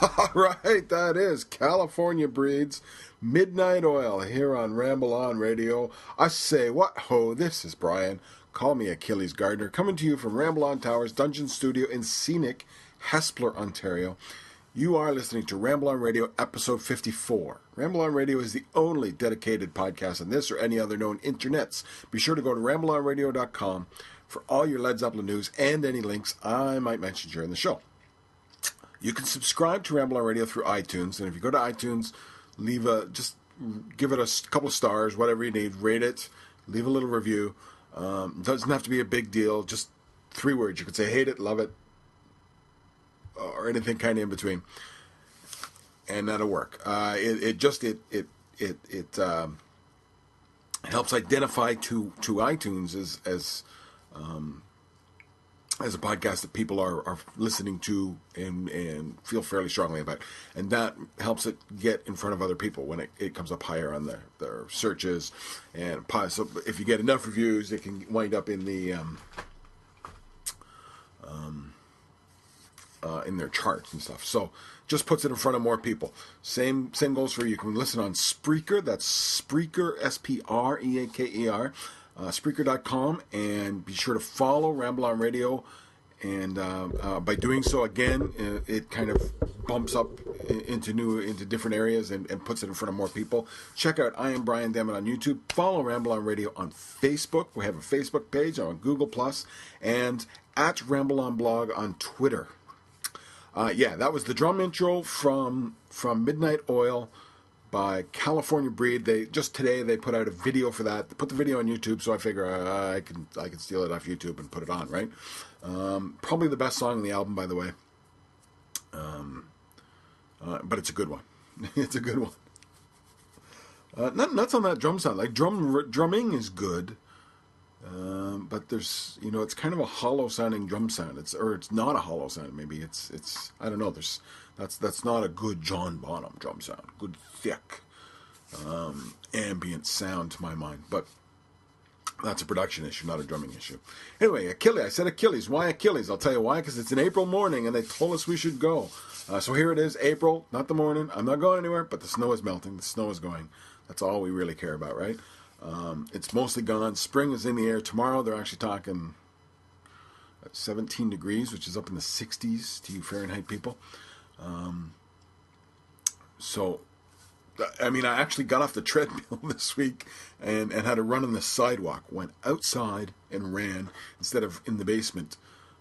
All right, that is California Breeds Midnight Oil here on Ramble On Radio. I say, what ho, this is Brian. Call me Achilles Gardner, coming to you from Ramble On Towers Dungeon Studio in scenic Hespeler, Ontario. You are listening to Ramble On Radio, episode 54. Ramble On Radio is the only dedicated podcast on this or any other known internets. Be sure to go to rambleonradio.com for all your Led Zeppelin news and any links I might mention during the show. You can subscribe to Ramble On Radio through iTunes, and if you go to iTunes, just give it a couple of stars, whatever you need, rate it, leave a little review. It doesn't have to be a big deal, just 3 words. You could say hate it, love it, or anything kind of in between, and that'll work. It helps identify to iTunes as a podcast that people are listening to and feel fairly strongly about. And that helps it get in front of other people when it comes up higher on their searches. And so if you get enough reviews, it can wind up in the in their charts and stuff. So just puts it in front of more people. Same goes for you. You can listen on Spreaker. That's Spreaker, Spreaker, Spreaker.com, and be sure to follow Ramble On Radio. And by doing so, again, it kind of bumps up into different areas and puts it in front of more people. Check out I Am Brian Dammit on YouTube. Follow Ramble On Radio on Facebook. We have a Facebook page on Google+, and at Ramble On Blog on Twitter. That was the drum intro from Midnight Oil by California Breed. Today they put out a video for that. They put the video on YouTube, so I figure I can steal it off YouTube and put it on, right? Probably the best song on the album, by the way. But it's a good one. It's a good one. Not nuts on that drum sound. Like drumming is good, but there's it's kind of a hollow sounding drum sound. It's not a hollow sound. Maybe it's I don't know. That's not a good John Bonham drum sound. Good thick ambient sound to my mind, but that's a production issue, not a drumming issue. Anyway, Achilles. I said Achilles. Why Achilles? I'll tell you why. Because it's an April morning, and they told us we should go. So here it is, April, not the morning. I'm not going anywhere, but the snow is melting. The snow is going. That's all we really care about, right? It's mostly gone. Spring is in the air. Tomorrow they're actually talking 17 degrees, which is up in the 60s to you Fahrenheit people. I actually got off the treadmill this week and had a run on the sidewalk. Went outside and ran instead of in the basement.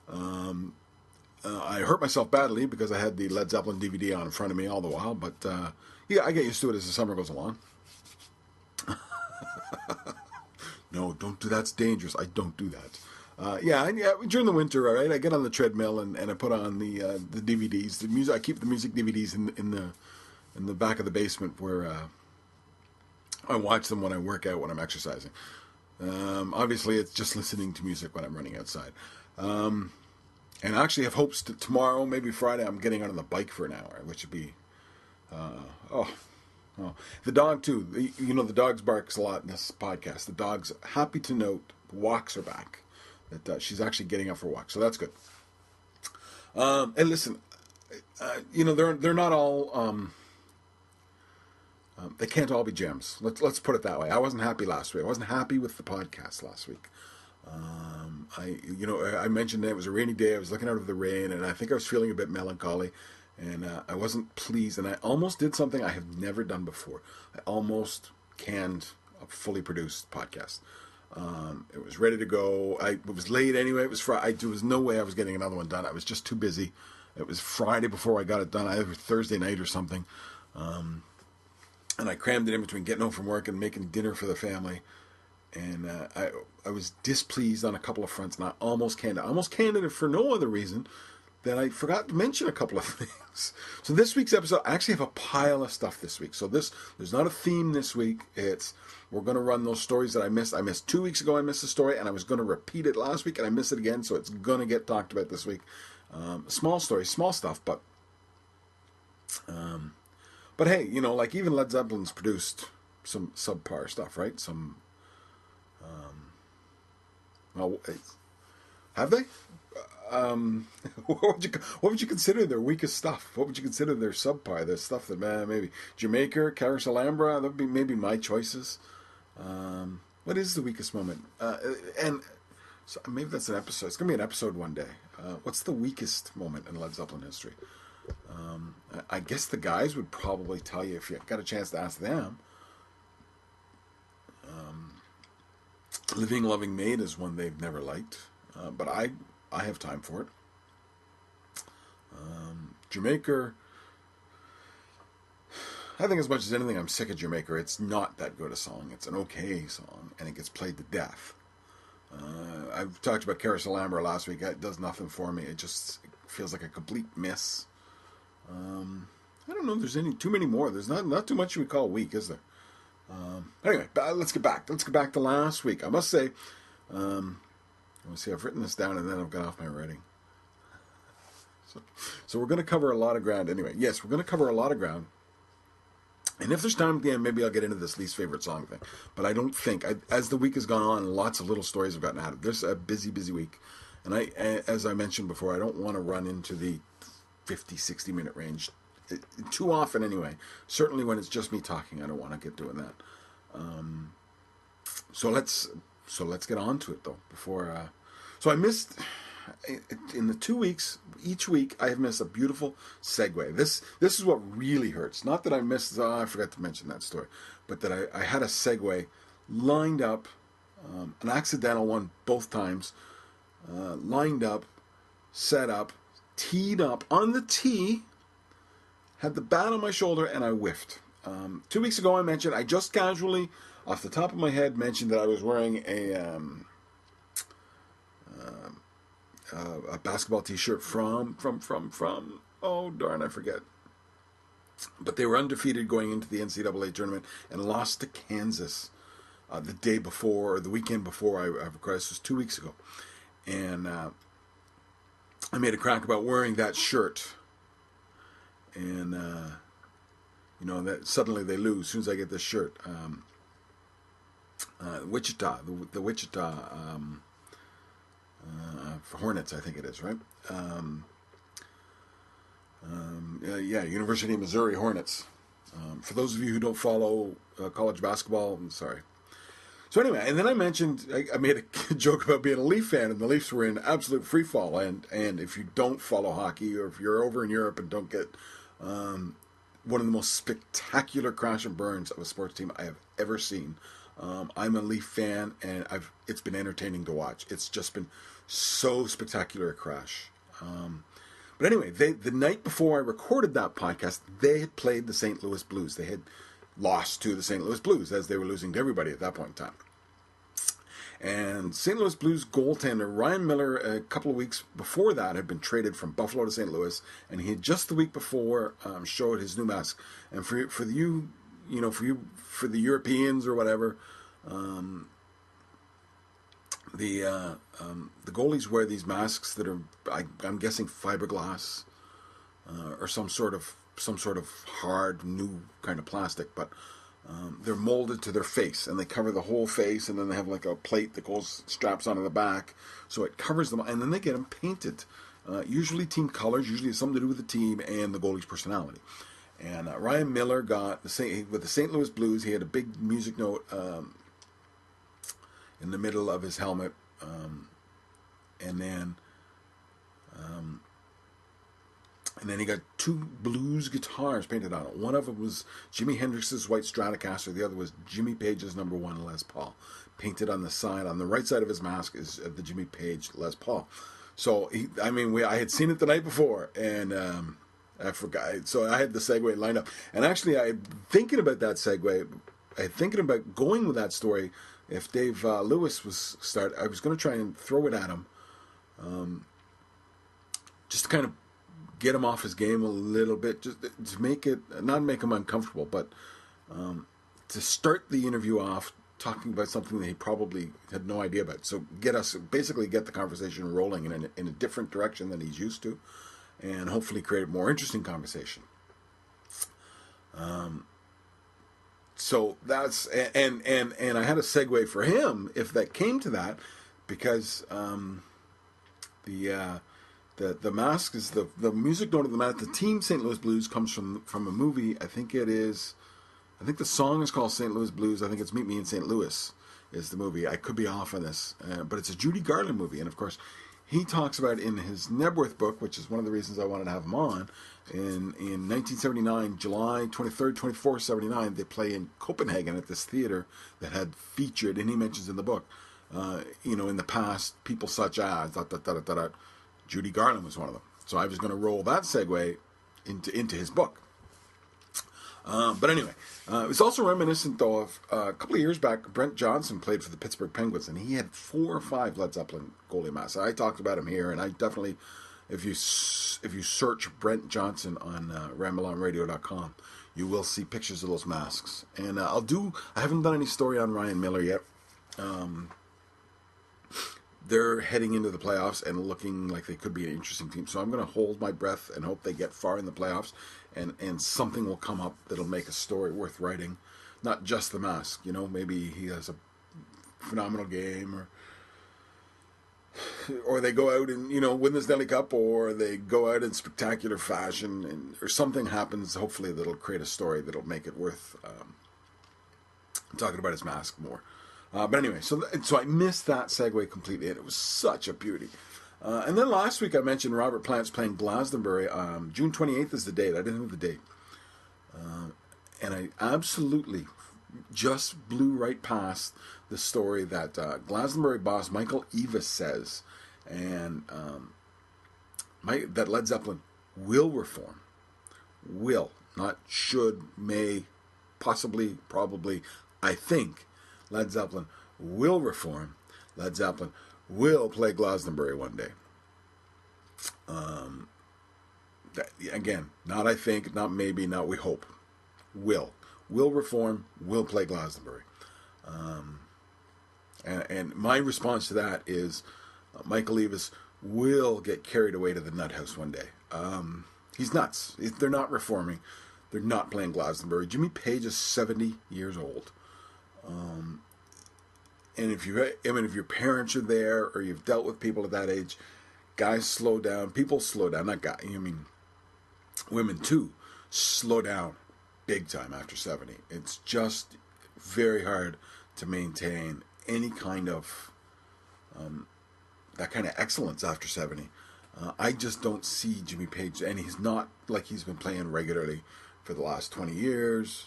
I hurt myself badly because I had the Led Zeppelin DVD on in front of me all the while. But I get used to it as the summer goes along. No, don't do that. That's dangerous. I don't do that. During the winter, all right, I get on the treadmill and I put on the DVDs. The music. I keep the music DVDs in the back of the basement where I watch them when I work out, when I'm exercising. Obviously, it's just listening to music when I'm running outside. And I actually have hopes that tomorrow, maybe Friday, I'm getting out on the bike for an hour, which would be, The dog, too. The dogs barks a lot in this podcast. The dog's happy to note walks are back. That she's actually getting up for walks, so that's good. And listen, they're not all... they can't all be gems. Let's put it that way. I wasn't happy last week. I wasn't happy with the podcast last week. I mentioned that it was a rainy day. I was looking out of the rain, and I think I was feeling a bit melancholy, and I wasn't pleased. And I almost did something I have never done before. I almost canned a fully produced podcast. It was ready to go. It was late anyway. It was Friday. There was no way I was getting another one done. I was just too busy. It was Friday before I got it done. Either Thursday night or something. And I crammed it in between getting home from work and making dinner for the family. And I was displeased on a couple of fronts, and I almost canned it. I almost canned it for no other reason than I forgot to mention a couple of things. So this week's episode, I actually have a pile of stuff this week. So there's not a theme this week. We're going to run those stories that I missed. I missed 2 weeks ago. I missed a story, and I was going to repeat it last week, and I missed it again. So it's going to get talked about this week. Small stories, small stuff, but hey, like even Led Zeppelin's produced some subpar stuff, right? Have they? what would you consider their weakest stuff? What would you consider their subpar? Their stuff that maybe Jamaica, Carousel Alhambra, that would be maybe my choices. What is the weakest moment? And so maybe that's an episode. It's going to be an episode one day. What's the weakest moment in Led Zeppelin history? I guess the guys would probably tell you if you got a chance to ask them. Living Loving Maid is one they've never liked, but I have time for it. Jamaica, I think as much as anything, I'm sick of Jamaica. It's not that good a song. It's an okay song, and it gets played to death. I've talked about Carousel Alhambra last week. It does nothing for me. It feels like a complete miss. I don't know if there's too many more. There's not too much we call weak, is there? Anyway, let's get back. Let's get back to last week. I must say, let's see, I've written this down and then I've got off my writing. So we're going to cover a lot of ground. Anyway, yes, we're going to cover a lot of ground. And if there's time at the end, maybe I'll get into this least favorite song thing. But I don't think, as the week has gone on, lots of little stories have gotten added. There's a busy, busy week. And as I mentioned before, I don't want to run into the 50, 60-minute range too often anyway. Certainly when it's just me talking, I don't want to get doing that. So let's get on to it, though. So I missed... In the 2 weeks, each week, I have missed a beautiful segue. This is what really hurts. Not that I missed, I forgot to mention that story, but that I had a segue lined up, an accidental one both times, lined up, set up, teed up on the tee, had the bat on my shoulder, and I whiffed. 2 weeks ago, I just casually, off the top of my head, mentioned that I was wearing a basketball T-shirt from oh darn, I forget. But they were undefeated going into the NCAA tournament and lost to Kansas the day before, or the weekend before I recorded. This was 2 weeks ago, and I made a crack about wearing that shirt, and that suddenly they lose as soon as I get this shirt. Wichita, the Wichita. Hornets, I think it is, right? University of Missouri Hornets. For those of you who don't follow college basketball, I'm sorry. So anyway, and then I mentioned, I made a joke about being a Leaf fan, and the Leafs were in absolute free fall. And if you don't follow hockey, or if you're over in Europe and don't get one of the most spectacular crash and burns of a sports team I have ever seen, I'm a Leaf fan, and it's been entertaining to watch. It's just been so spectacular a crash. But anyway, the night before I recorded that podcast, they had played the St. Louis Blues. They had lost to the St. Louis Blues, as they were losing to everybody at that point in time. And St. Louis Blues goaltender Ryan Miller, a couple of weeks before that, had been traded from Buffalo to St. Louis, and he had just the week before showed his new mask. And for the Europeans or whatever, the goalies wear these masks that are, I'm guessing, fiberglass or some sort of hard new kind of plastic, but they're molded to their face, and they cover the whole face, and then they have like a plate that straps onto the back, so it covers them, and then they get them painted. Usually team colors, usually it's something to do with the team and the goalie's personality. And Ryan Miller got with the St. Louis Blues. He had a big music note in the middle of his helmet, and then he got two blues guitars painted on it. One of them was Jimi Hendrix's White Stratocaster. The other was Jimmy Page's #1 Les Paul. Painted on the side, on the right side of his mask, is the Jimmy Page Les Paul. So I had seen it the night before, and I forgot. So I had the segue lined up, and actually, I'm thinking about that segue. I'm thinking about going with that story. If Dave Lewis was I was going to try and throw it at him, just to kind of get him off his game a little bit, just to not make him uncomfortable, but to start the interview off talking about something that he probably had no idea about. So get the conversation rolling in a different direction than he's used to, and hopefully create a more interesting conversation. So that's, and I had a segue for him if that came to that, because The mask is the music note of the mask. The team St. Louis Blues comes from a movie. I think the song is called St. Louis Blues. I think it's Meet Me in St. Louis is the movie. I could be off on this, but it's a Judy Garland movie, and of course, he talks about in his Nebworth book, which is one of the reasons I wanted to have him on. In 1979, July 23rd, 2479, they play in Copenhagen at this theater that had featured, and he mentions in the book, in the past, people such as Judy Garland was one of them. So I was going to roll that segue into his book. But anyway, it's also reminiscent, though, of a couple of years back, Brent Johnson played for the Pittsburgh Penguins, and he had 4 or 5 Led Zeppelin goalie masks. I talked about him here, and I definitely, if you search Brent Johnson on RambleOnRadio.com, you will see pictures of those masks. And I haven't done any story on Ryan Miller yet. They're heading into the playoffs and looking like they could be an interesting team. So I'm going to hold my breath and hope they get far in the playoffs, and something will come up that'll make a story worth writing. Not just the mask, maybe he has a phenomenal game, or they go out and, win the Stanley Cup, or they go out in spectacular fashion, or something happens, hopefully, that'll create a story that'll make it worth talking about his mask more. But anyway, so I missed that segue completely, and it was such a beauty. And then last week I mentioned Robert Plant's playing Glastonbury. June 28th is the date. I didn't know the date. And I absolutely just blew right past the story that Glastonbury boss Michael Eavis says, and that Led Zeppelin will reform. Will, not should, may, possibly, probably, I think. Led Zeppelin will reform. Led Zeppelin will play Glastonbury one day. Again, not I think, not maybe, not we hope. Will reform, will play Glastonbury. And my response to that is Michael Eavis will get carried away to the nut house one day. He's nuts. They're not reforming. They're not playing Glastonbury. Jimmy Page is 70 years old. And if your parents are there, or you've dealt with people at that age, guys slow down. People slow down. Not guys. Women too slow down big time after 70. It's just very hard to maintain any kind of that kind of excellence after 70. I just don't see Jimmy Page, and he's not like he's been playing regularly for the last 20 years.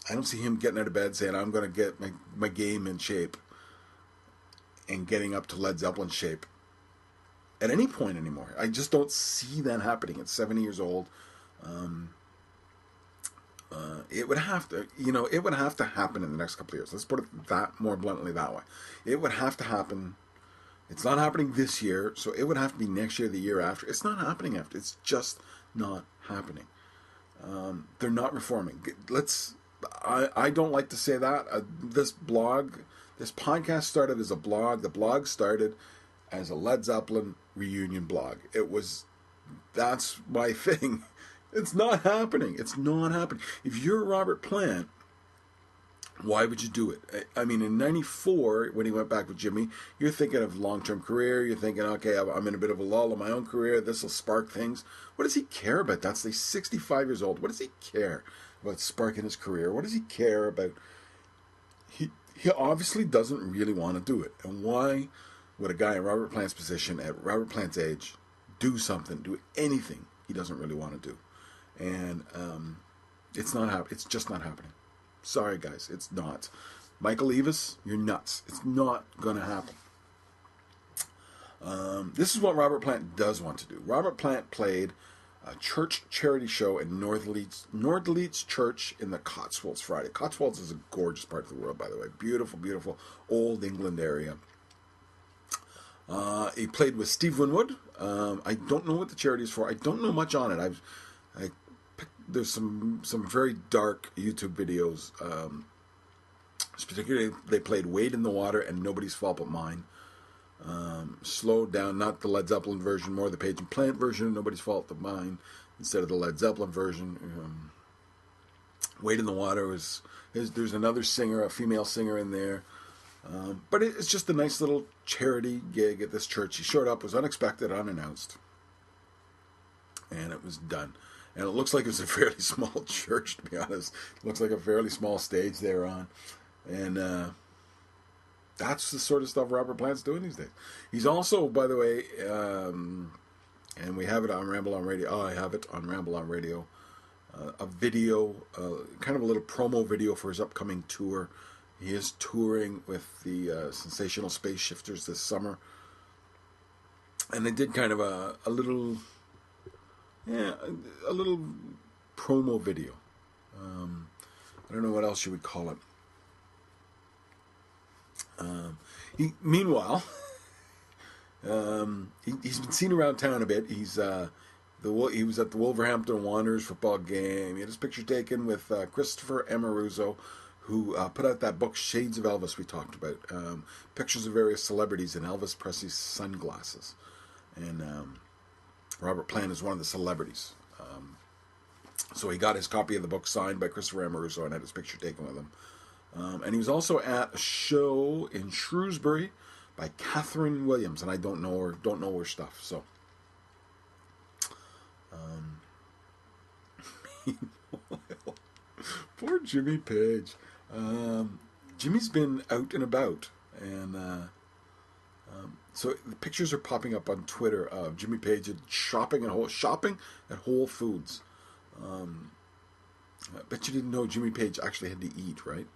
I don't see him getting out of bed saying, I'm going to get my game in shape and getting up to Led Zeppelin shape at any point anymore. I just don't see that happening at 70 years old. It would have to happen in the next couple of years. Let's put it that more bluntly that way. It would have to happen. It's not happening this year, so it would have to be next year, the year after. It's not happening after. It's just not happening. They're not reforming. I don't like to say that. This podcast started as a blog. The blog started as a Led Zeppelin reunion blog. That's my thing. It's not happening. It's not happening. If you're Robert Plant, why would you do it? I mean, in 94, when he went back with Jimmy, you're thinking of long-term career. You're thinking, okay, I'm in a bit of a lull in my own career. This will spark things. What does he care about that? He's 65 years old. What does he care about sparking his career? What does he care about? He obviously doesn't really want to do it. And why would a guy in Robert Plant's position, at Robert Plant's age, do anything he doesn't really want to do? And it's not happening. It's just not happening. Sorry, guys, it's not. Michael Eavis, you're nuts. It's not going to happen. This is what Robert Plant does want to do. Robert Plant played a church charity show in Nordleeds Church in the Cotswolds Friday. Cotswolds is a gorgeous part of the world, by the way. Beautiful, beautiful old England area. He played with Steve Winwood. I don't know what the charity is for. I don't know much on it. There's some very dark YouTube videos. Particularly, they played Wade in the Water and Nobody's Fault But Mine. Slowed down, not the Led Zeppelin version, more the Page and Plant version of Nobody's Fault But Mine, instead of the Led Zeppelin version. Wade in the Water there's another singer, a female singer in there. But it's just a nice little charity gig at this church. He showed up, was unexpected, unannounced, and it was done. And it looks like it was a fairly small church, to be honest. It looks like a fairly small stage they were on. And that's the sort of stuff Robert Plant's doing these days. He's also, by the way, and we have it on Ramble On Radio. Oh, I have it on Ramble On Radio. A video, kind of a little promo video for his upcoming tour. He is touring with the Sensational Space Shifters this summer. And they did kind of a little promo video. I don't know what else you would call it. Meanwhile, he's been seen around town a bit. He was at the Wolverhampton Wanderers football game. He had his picture taken with Christopher Amoruso, who put out that book Shades of Elvis we talked about. Pictures of various celebrities in Elvis Presley's sunglasses. And Robert Plant is one of the celebrities. So he got his copy of the book signed by Christopher Amoruso and had his picture taken with him. And he was also at a show in Shrewsbury by Catherine Williams, and I don't know her stuff. So, poor Jimmy Page. Jimmy's been out and about, and so the pictures are popping up on Twitter of Jimmy Page shopping at Whole Foods. I bet you didn't know Jimmy Page actually had to eat, right?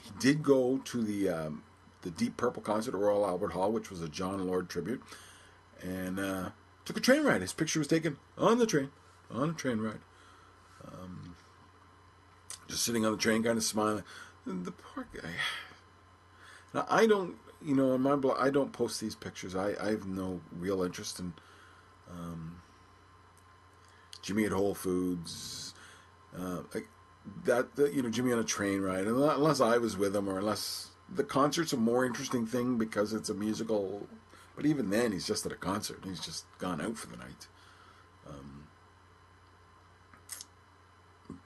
He did go to the Deep Purple concert at Royal Albert Hall, which was a John Lord tribute, and took a train ride. His picture was taken on a train ride. Just sitting on the train, kind of smiling. The poor guy. Now, I don't, on my blog, I don't post these pictures. I have no real interest in Jimmy at Whole Foods. Jimmy on a train ride, unless I was with him, or unless the concert's a more interesting thing because it's a musical. But even then, he's just at a concert. He's just gone out for the night.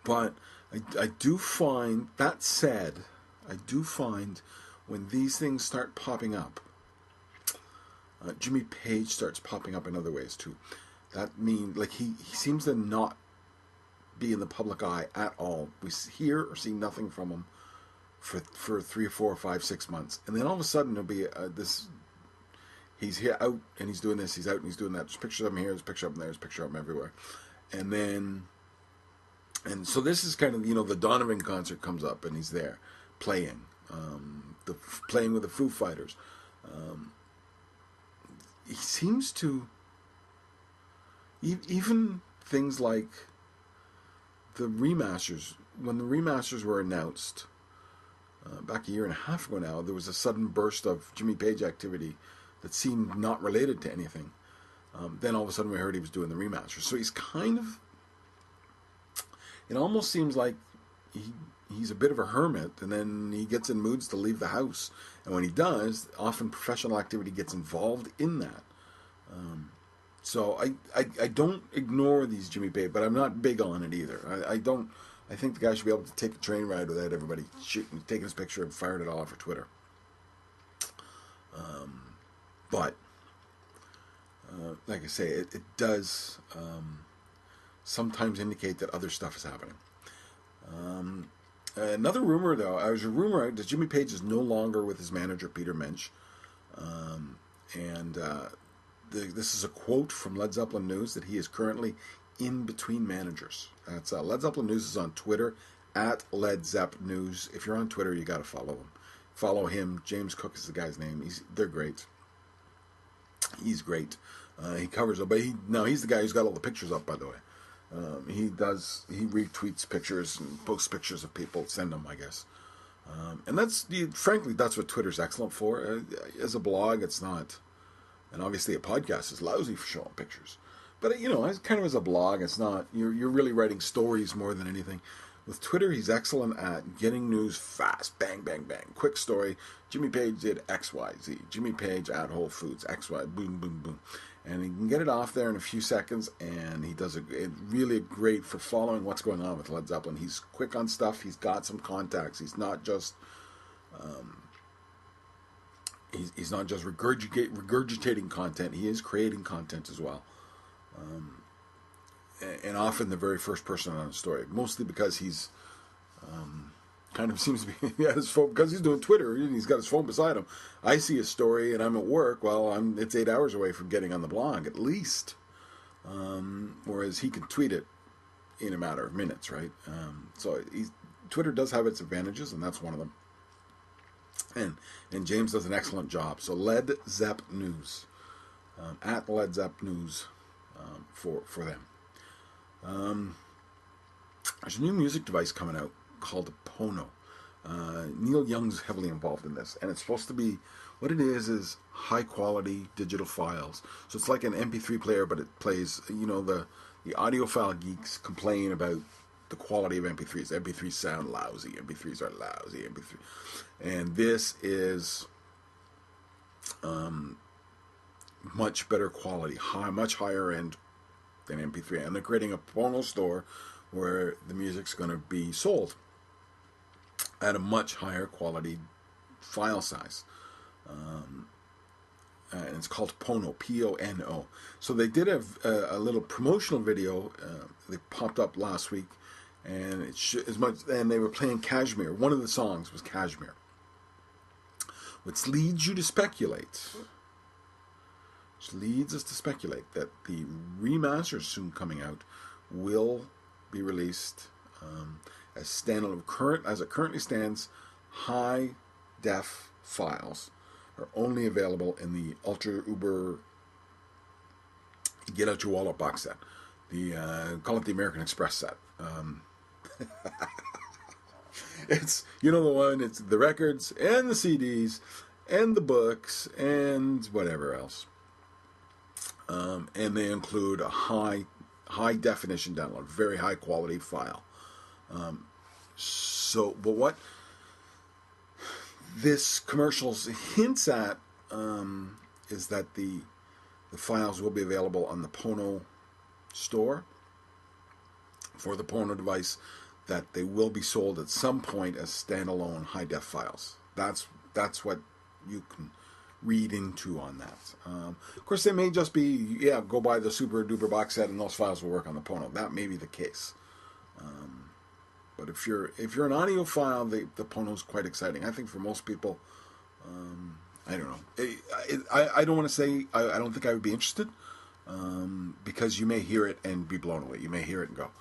But I do find, that said, when these things start popping up, Jimmy Page starts popping up in other ways too. That means, like, he seems to not be in the public eye at all. We hear or see nothing from him for 3 or 4 or 5, 6 months, and then all of a sudden there'll be this. He's here out and he's doing this. He's out and he's doing that. There's pictures of him here. There's pictures of him there. There's pictures of him everywhere, and so this is kind of the Donovan concert comes up and he's there playing, playing with the Foo Fighters. He seems to even things like the remasters. When the remasters were announced back a year and a half ago now, there was a sudden burst of Jimmy Page activity that seemed not related to anything. Then all of a sudden we heard he was doing the remasters. So he's kind of, it almost seems like he's a bit of a hermit, and then he gets in moods to leave the house. And when he does, often professional activity gets involved in that. So I don't ignore these Jimmy Page, but I'm not big on it either. I think the guy should be able to take a train ride without everybody taking his picture and firing it all over Twitter. But like I say, it does sometimes indicate that other stuff is happening. Another rumor, though, there's a rumor that Jimmy Page is no longer with his manager, Peter Mensch. This is a quote from Led Zeppelin News that he is currently in between managers. That's Led Zeppelin News is on Twitter at Led Zepp News. If you're on Twitter, you got to follow him. Follow him. James Cook is the guy's name. They're great. He's great. He covers it, but he's the guy who's got all the pictures up, by the way. He retweets pictures and posts pictures of people, send them, I guess. And frankly, that's what Twitter's excellent for. As a blog, it's not. And obviously a podcast is lousy for showing pictures. But, as kind of as a blog, it's not. You're really writing stories more than anything. With Twitter, he's excellent at getting news fast. Bang, bang, bang. Quick story. Jimmy Page did X, Y, Z. Jimmy Page at Whole Foods. X, Y, boom, boom, boom. And he can get it off there in a few seconds, and he does it really great for following what's going on with Led Zeppelin. He's quick on stuff. He's got some contacts. He's not just He's not just regurgitating content, he is creating content as well. And often the very first person on a story, mostly because he's kind of seems to be he has his phone, because he's doing Twitter and he's got his phone beside him. I see a story and I'm at work. Well, it's 8 hours away from getting on the blog at least. Whereas he can tweet it in a matter of minutes, right? So Twitter does have its advantages, and that's one of them. And James does an excellent job. So Led Zepp News, at Led Zepp News, for them. There's a new music device coming out called Pono. Neil Young's heavily involved in this, and it's supposed to be, what it is high quality digital files. So it's like an MP3 player, but it plays, the audiophile geeks complain about the quality of MP3s. MP3s sound lousy. MP3s are lousy. And this is much better quality, much higher end than MP3. And they're creating a Pono store where the music's going to be sold at a much higher quality file size. And it's called Pono, Pono. So they did a little promotional video. They popped up last week, and and they were playing Kashmir. One of the songs was Kashmir, which leads us to speculate that the remaster soon coming out will be released as standalone. As it currently stands, high def files are only available in the Ultra Uber Get Out Your Wallet box set. Call it the American Express set. It's, the one, it's the records and the CDs and the books and whatever else. And they include a high definition download, very high quality file. But what this commercial hints at is that the files will be available on the Pono store for the Pono device, that they will be sold at some point as standalone high def files. That's what you can read into on that. Of course, they may just be, go buy the super duper box set and those files will work on the Pono. That may be the case. But if you're an audiophile, the Pono is quite exciting. I think for most people, I don't know. I don't want to say I don't think I would be interested, because you may hear it and be blown away. You may hear it and go,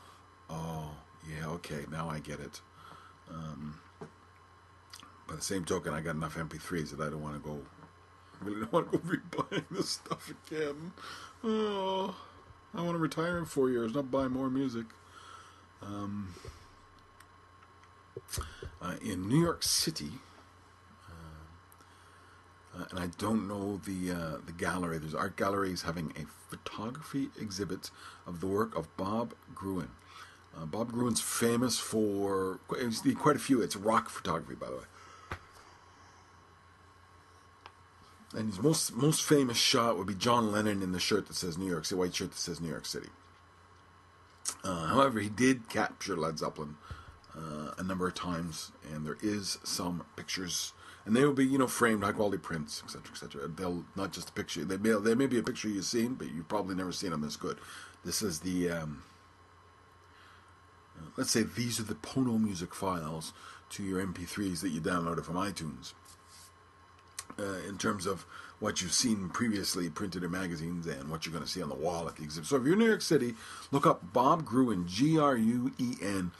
"Oh, yeah, okay, now I get it." By the same token, I got enough MP3s that I don't want to go. Really don't want to go rebuying this stuff again. Oh, I want to retire in 4 years, not buy more music. In New York City, and I don't know the gallery. There's art galleries having a photography exhibit of the work of Bob Gruen. Bob Gruen's famous for quite a few. It's rock photography, by the way. And his most famous shot would be John Lennon in the shirt that says New York City, white shirt that says New York City. However, he did capture Led Zeppelin a number of times, and there is some pictures, and they will be, framed, high quality prints, etc., etc. They'll not just a picture. They may be a picture you've seen, but you've probably never seen them this good. This is the let's say these are the Pono music files to your MP3s that you downloaded from iTunes. In terms of what you've seen previously printed in magazines and what you're going to see on the wall at the exhibit. So if you're in New York City, look up Bob Gruen, Gruen,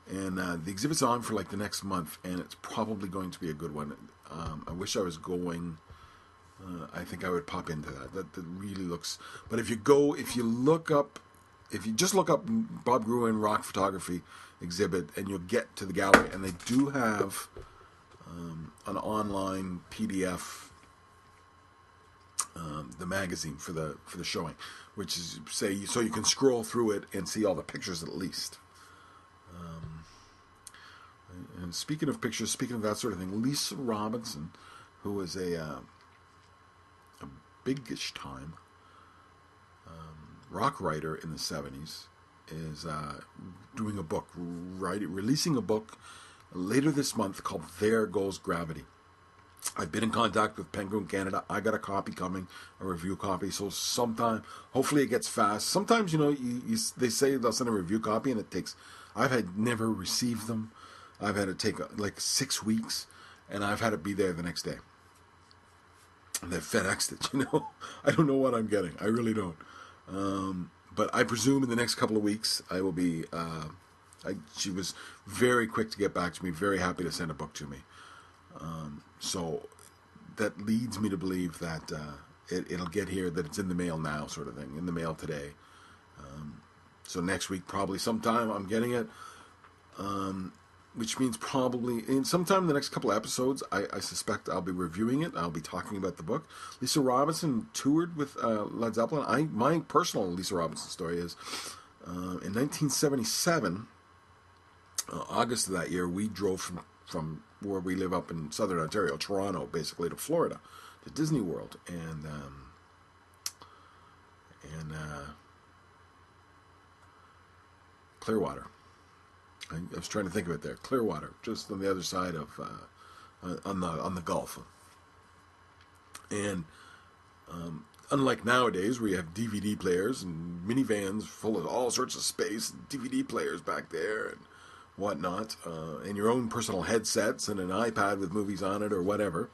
and the exhibit's on for like the next month, and it's probably going to be a good one. I wish I was going. I think I would pop into that. That really looks. But if you just look up Bob Gruen rock photography exhibit, and you'll get to the gallery, and they do have an online PDF, the magazine for the showing, which is so you can scroll through it and see all the pictures at least. And speaking of pictures, speaking of that sort of thing, Lisa Robinson, who was a big-ish time rock writer in the 70s, is doing a book, releasing a book later this month called There Goes Gravity. I've been in contact with Penguin Canada. I got a copy coming, a review copy. So sometime, hopefully it gets fast. Sometimes, they say they'll send a review copy and it takes, I've never received them. I've had it take like 6 weeks and I've had it be there the next day. And they've FedExed it, I don't know what I'm getting. I really don't. But I presume in the next couple of weeks I will be, she was very quick to get back to me, very happy to send a book to me. So that leads me to believe that it'll get here, that it's in the mail now, sort of thing, in the mail today. So next week, probably sometime, I'm getting it, which means probably in sometime in the next couple of episodes, I suspect I'll be reviewing it. I'll be talking about the book. Lisa Robinson toured with Led Zeppelin. My personal Lisa Robinson story is in 1977, August of that year, we drove from where we live up in southern Ontario, Toronto, basically, to Florida, to Disney World, and Clearwater. I was trying to think of it there. Clearwater, just on the other side of on the Gulf. And unlike nowadays, where you have DVD players and minivans full of all sorts of space, DVD players back there and whatnot, and your own personal headsets and an iPad with movies on it or whatever,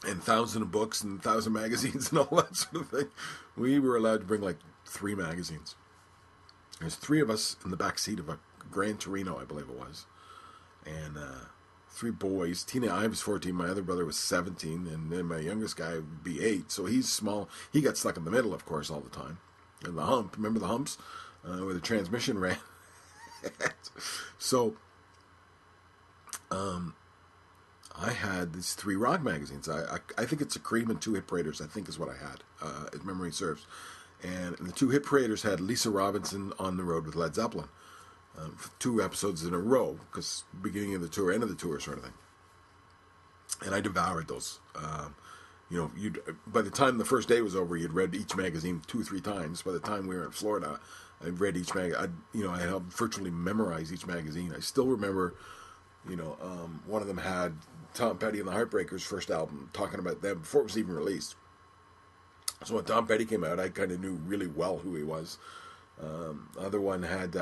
and 1,000 books and 1,000 magazines and all that sort of thing. We were allowed to bring like 3 magazines. There's 3 of us in the back seat of a Gran Torino, I believe it was, and 3 boys. I was 14, my other brother was 17, and then my youngest guy would be 8, so he's small. He got stuck in the middle, of course, all the time. And the hump, remember the humps where the transmission ran? So I had these 3 rock magazines. I think it's a Cream and 2 Hit Paraders, I think is what I had, if memory serves. And the 2 Hit Paraders had Lisa Robinson on the road with Led Zeppelin, for 2 episodes in a row, because beginning of the tour, end of the tour sort of thing. And I devoured those. By the time the first day was over, you'd read each magazine 2 or 3 times. By the time we were in Florida, I read each magazine. I had virtually memorized each magazine. I still remember, one of them had Tom Petty and the Heartbreakers' first album, talking about them before it was even released. So when Tom Petty came out, I kind of knew really well who he was. The other one had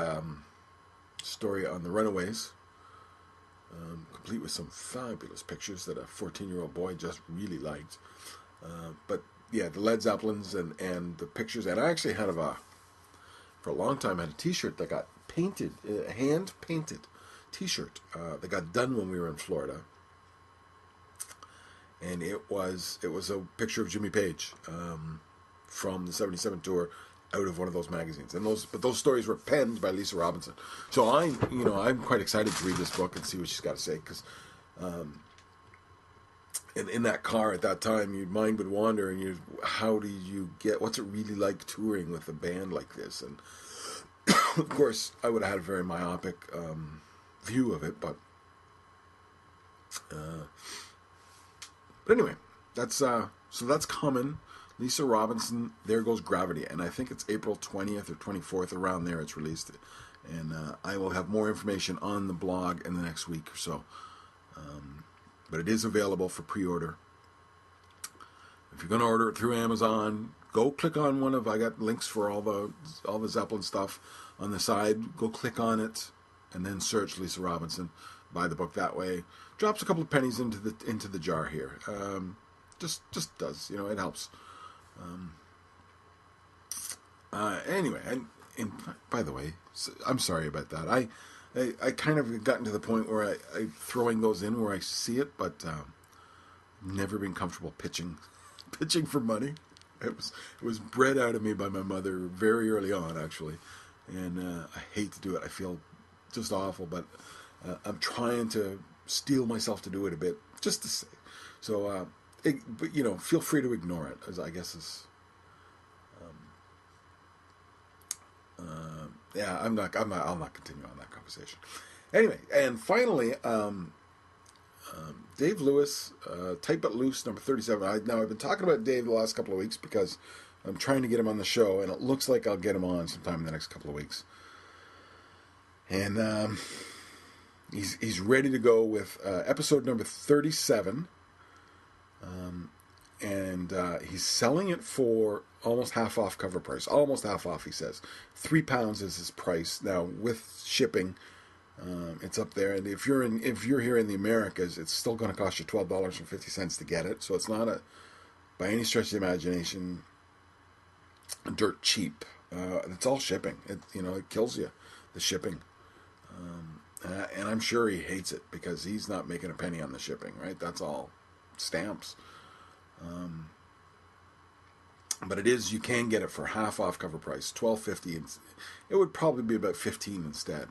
story on the Runaways, complete with some fabulous pictures that a 14-year-old boy just really liked. But yeah, the Led Zeppelins and the pictures. And I actually had for a long time, I had a T-shirt that got painted, hand-painted T-shirt that got done when we were in Florida. And it was a picture of Jimmy Page from the 77 tour out of one of those magazines. And those stories were penned by Lisa Robinson. So I'm quite excited to read this book and see what she's got to say, because in that car at that time, your mind would wander, and how do you what's it really like touring with a band like this? And of course, I would have had a very myopic view of it, but anyway, that's coming. Lisa Robinson, There Goes Gravity, and I think it's April 20th or 24th, around there it's released. And I will have more information on the blog in the next week or so. But it is available for pre-order. If you're going to order it through Amazon, go click on I got links for all the Zeppelin stuff on the side. Go click on it, and then search Lisa Robinson. Buy the book that way. Drops a couple of pennies into the jar here. Just does, it helps. Anyway, and by the way, I'm sorry about that. I kind of gotten to the point where I'm throwing those in where I see it, but never been comfortable pitching for money. It was bred out of me by my mother very early on, actually, and I hate to do it. I feel just awful, but I'm trying to steel myself to do it a bit, just to say. So, but feel free to ignore it, as I guess is. I'll not continue on that conversation. Anyway, and finally, Dave Lewis, Tight But Loose, number 37. I've been talking about Dave the last couple of weeks because I'm trying to get him on the show, and it looks like I'll get him on sometime in the next couple of weeks. And he's ready to go with episode number 37, and he's selling it for almost half off cover price. Almost half off, he says. £3 is his price now with shipping. It's up there, and if you're here in the Americas, it's still going to cost you $12.50 to get it. So it's not by any stretch of the imagination dirt cheap. It's all shipping. It kills you, the shipping. And I'm sure he hates it because he's not making a penny on the shipping, right? That's all stamps. But you can get it for half off cover price, $12.50. It would probably be about $15 instead,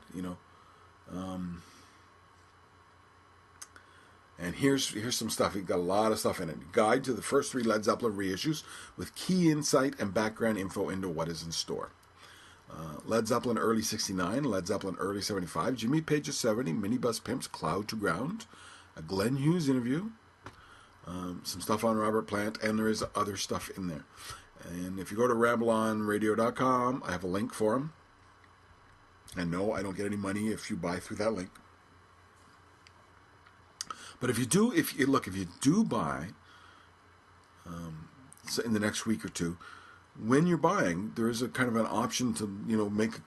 And here's some stuff. He got a lot of stuff in it. Guide to the first 3 Led Zeppelin reissues with key insight and background info into what is in store. Led Zeppelin early 69, Led Zeppelin early 75, Jimmy Page's 70, Minibus Pimp's Cloud to Ground, a Glenn Hughes interview, some stuff on Robert Plant, and there is other stuff in there. And if you go to rambleonradio.com, I have a link for him. And no, I don't get any money if you buy through that link. But if you do buy in the next week or two, when you're buying, there is a kind of an option to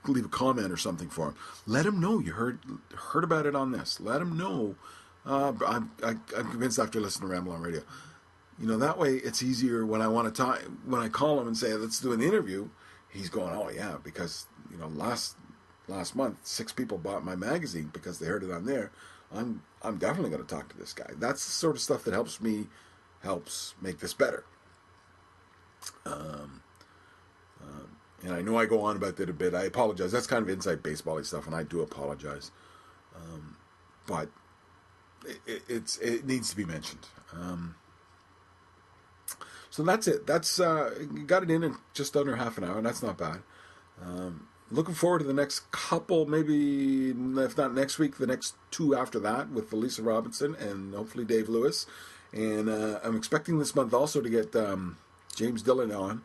leave a comment or something for him. Let him know you heard about it on this. Let him know. I'm convinced after listening to Ramble on Radio. That way it's easier when I want to talk. When I call him and say let's do an interview, he's going, oh yeah, because last month 6 people bought my magazine because they heard it on there. I'm definitely going to talk to this guy. That's the sort of stuff that helps make this better. And I know I go on about that a bit. I apologize. That's kind of inside baseball-y stuff, and I do apologize. But it needs to be mentioned. So that's it. That's got it in just under half an hour, and that's not bad. Looking forward to the next couple, maybe if not next week, the next 2 after that with Lisa Robinson and hopefully Dave Lewis. And I'm expecting this month also to get James Dillon on.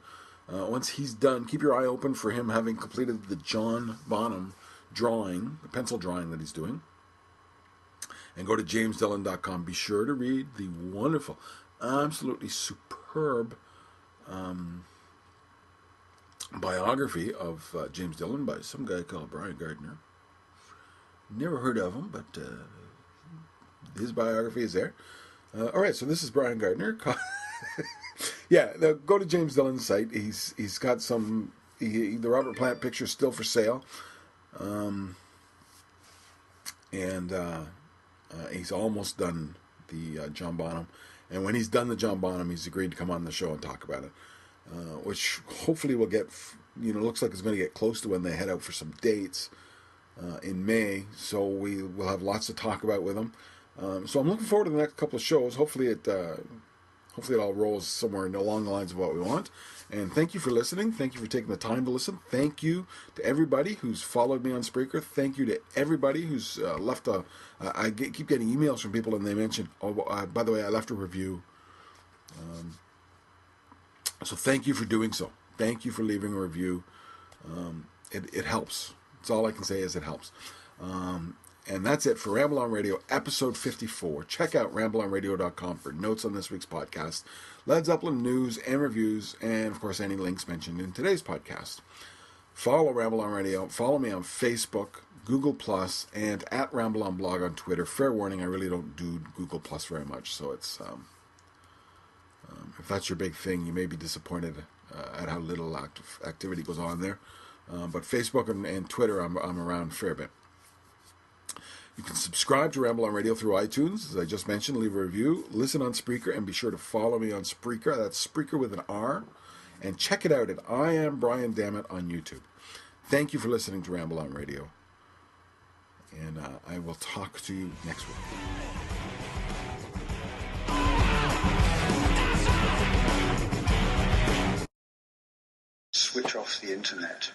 Once he's done, keep your eye open for him having completed the John Bonham drawing, the pencil drawing that he's doing. And go to jamesdillon.com. Be sure to read the wonderful, absolutely superb biography of James Dillon by some guy called Brian Gardner. Never heard of him, but his biography is there. All right, so this is Brian Gardner. Yeah, go to James Dillon's site. He's got the Robert Plant picture still for sale, and he's almost done the John Bonham. And when he's done the John Bonham, he's agreed to come on the show and talk about it, which hopefully will get, looks like it's going to get close to when they head out for some dates in May. So we will have lots to talk about with him. So I'm looking forward to the next couple of shows. Hopefully it all rolls somewhere along the lines of what we want. And thank you for listening. Thank you for taking the time to listen. Thank you to everybody who's followed me on Spreaker. Thank you to everybody who's left keep getting emails from people and they mention, by the way, I left a review. So thank you for doing so. Thank you for leaving a review. It helps. That's all I can say is it helps. And that's it for Ramble On Radio, episode 54. Check out rambleonradio.com for notes on this week's podcast, Led Zeppelin news and reviews, and, of course, any links mentioned in today's podcast. Follow Ramble On Radio. Follow me on Facebook, Google+, and at Ramble On Blog on Twitter. Fair warning, I really don't do Google+ very much, so it's if that's your big thing, you may be disappointed at how little activity goes on there. But Facebook and Twitter, I'm around a fair bit. You can subscribe to Ramble On Radio through iTunes, as I just mentioned, leave a review, listen on Spreaker, and be sure to follow me on Spreaker. That's Spreaker with an R. And check it out at I Am Brian Dammit on YouTube. Thank you for listening to Ramble On Radio. And I will talk to you next week. Switch off the internet.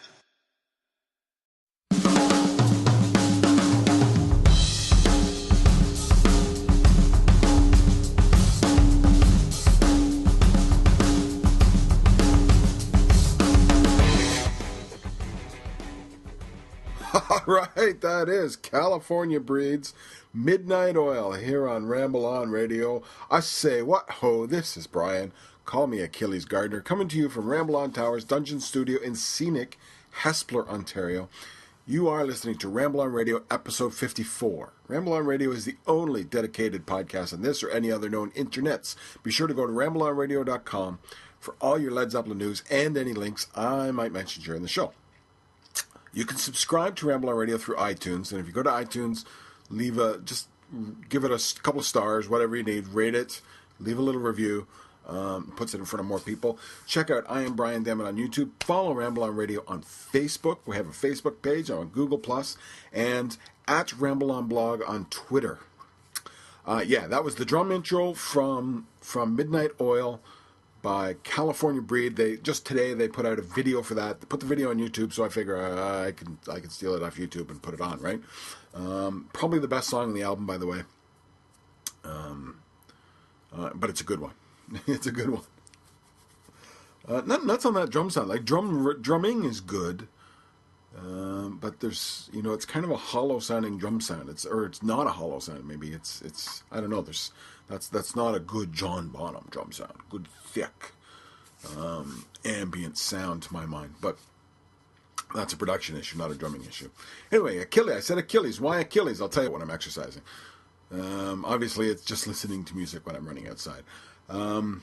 All right, that is California Breeds Midnight Oil here on Ramble On Radio. I say, what ho, this is Brian. Call me Achilles Gardner, coming to you from Ramble On Towers Dungeon Studio in scenic Hespeler, Ontario. You are listening to Ramble On Radio, episode 54. Ramble On Radio is the only dedicated podcast on this or any other known internets. Be sure to go to rambleonradio.com for all your Led Zeppelin news and any links I might mention during the show. You can subscribe to Ramble On Radio through iTunes, and if you go to iTunes, just give it a couple of stars, whatever you need, rate it, leave a little review, puts it in front of more people. Check out I Am Brian Dammit on YouTube. Follow Ramble On Radio on Facebook. We have a Facebook page on Google+, and at Ramble On Blog on Twitter. That was the drum intro from Midnight Oil by California Breed. Today they put out a video for that. They put the video on YouTube, so I figure I can steal it off YouTube and put it on, right? Probably the best song on the album, by the way. But it's a good one. It's a good one. Nuts on that drum sound. Like drumming is good, but there's it's kind of a hollow sounding drum sound. It's not a hollow sound. Maybe it's I don't know. That's not a good John Bonham drum sound. Good thick ambient sound to my mind, but that's a production issue, not a drumming issue. Anyway, Achilles. I said Achilles. Why Achilles? I'll tell you when I'm exercising. Obviously, it's just listening to music when I'm running outside. And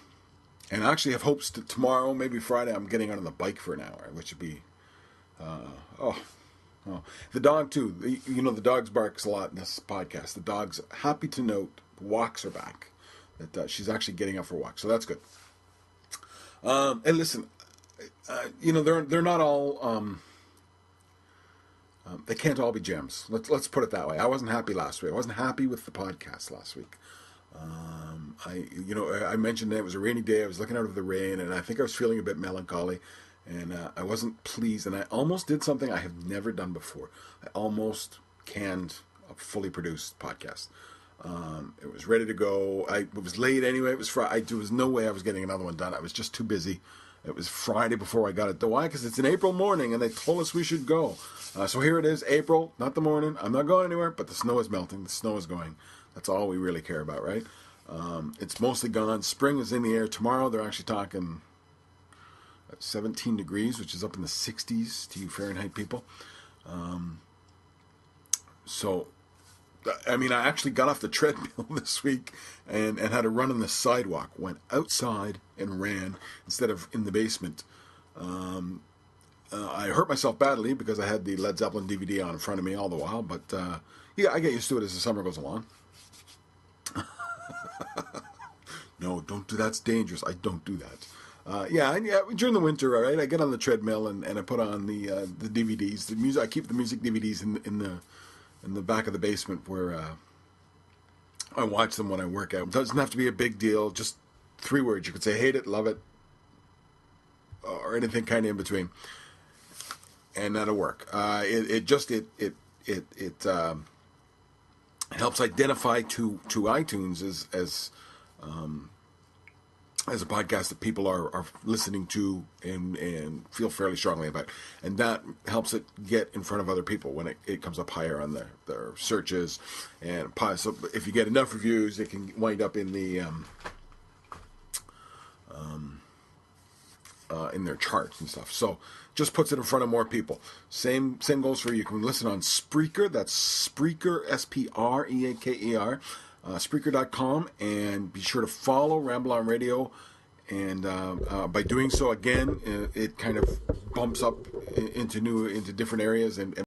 I actually have hopes that tomorrow, maybe Friday, I'm getting out on the bike for an hour, which would be, the dog too. The dogs barks a lot in this podcast. The dog's happy to note walks are back. That she's actually getting out for walks, so that's good. And listen, they're not all. They can't all be gems. Let's put it that way. I wasn't happy last week. I wasn't happy with the podcast last week. I mentioned that it was a rainy day. I was looking out of the rain, and I think I was feeling a bit melancholy, and I wasn't pleased. And I almost did something I have never done before. I almost canned a fully produced podcast. It was ready to go. It was late anyway. It was Friday. There was no way I was getting another one done. I was just too busy. It was Friday before I got it done. Why? Because it's an April morning, and they told us we should go. So here it is, April, not the morning. I'm not going anywhere, but the snow is melting. The snow is going. That's all we really care about, right? It's mostly gone. Spring is in the air. Tomorrow they're actually talking 17 degrees, which is up in the 60s to you Fahrenheit people. I actually got off the treadmill this week and had a run on the sidewalk. Went outside and ran instead of in the basement. I hurt myself badly because I had the Led Zeppelin DVD on in front of me all the while. But, I get used to it as the summer goes along. No, don't do that. It's dangerous. I don't do that. During the winter, all right, I get on the treadmill and I put on the DVDs. The music. I keep the music DVDs in the back of the basement where I watch them when I work out. It doesn't have to be a big deal. Just 3 words. You could say hate it, love it, or anything kind of in between, and that'll work. It helps identify to iTunes as a podcast that people are listening to and feel fairly strongly about. And that helps it get in front of other people when it comes up higher on their searches. And so if you get enough reviews, it can wind up in the in their charts and stuff. So just puts it in front of more people. Same goes for you. Can listen on Spreaker. That's Spreaker, Spreaker. Spreaker.com, and be sure to follow Ramble On Radio, and by doing so, again, it kind of bumps up into different areas and